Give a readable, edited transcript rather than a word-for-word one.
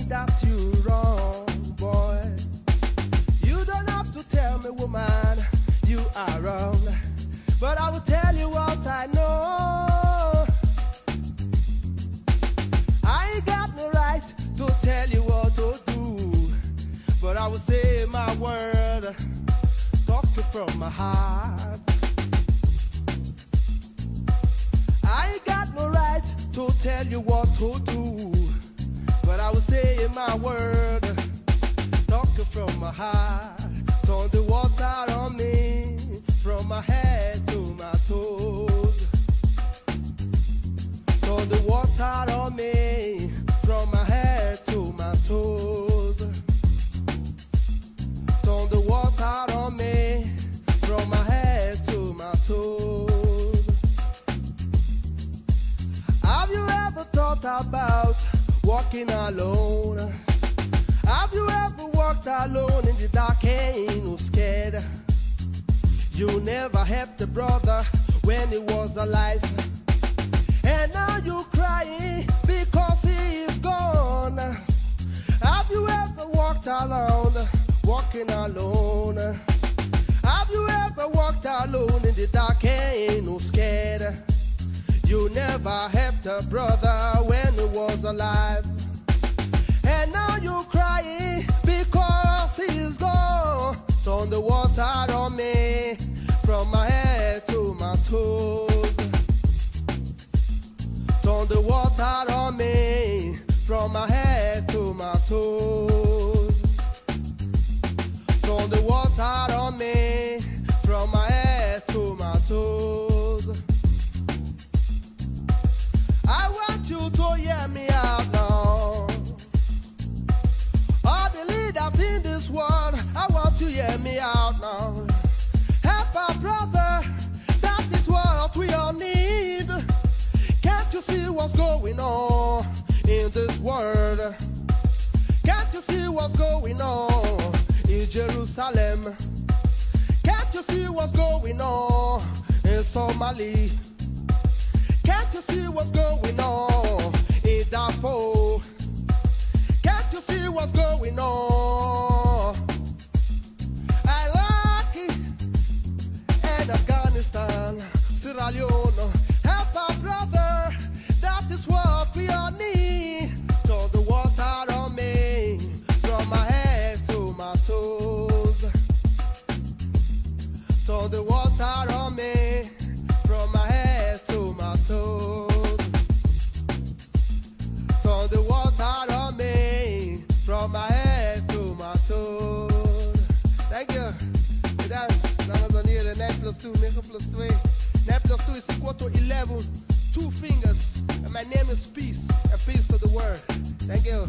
that you're wrong, boy. You don't have to tell me, woman, you are wrong. But I will tell you what I know. I ain't got no right to tell you what to do, but I will say my word, talk you from my heart. I ain't got no right to tell you what to do, but I will say my word, talk you from my heart. Turn the water on me, from my head to my toes. Turn the water on me, from my head to my toes. Turn the water on me, from my head to my toes. Have you ever thought about walking alone? Have you ever walked alone in the dark, ain't no scared? You never helped a brother when he was alive, and now you crying because he is gone. Have you ever walked alone, walking alone? Have you ever walked alone in the dark, ain't no scared? You never helped a brother when he was alive, and now you crying because he is gone. Turn the water on me, from my head to my toes. Turn the water on me, from my head to my toes. Turn the water on me, from my head to my toes. I want you to hear me out now. All the leaders in this world, I want you to hear me out now. Help our brother, that is what we all need. Can't you see what's going on in this world? Can't you see what's going on in Jerusalem? Can't you see what's going on in Somalia? Can't you see what's going on in Darfur? Can't you see what's going on? I like it in Afghanistan, Sierra Leone. Help our brother, that is what we all need. Turn the water on me, from my head to my toes. Turn the water on me, from my head to my toes. Turn the water on me, from my head to my toes. Thank you. Bedankt. Dames en heren, 9 plus 2, 9 plus 2. 9 plus 2 is equal to 11. 2 fingers. And my name is Peace. And peace to the world. Thank you.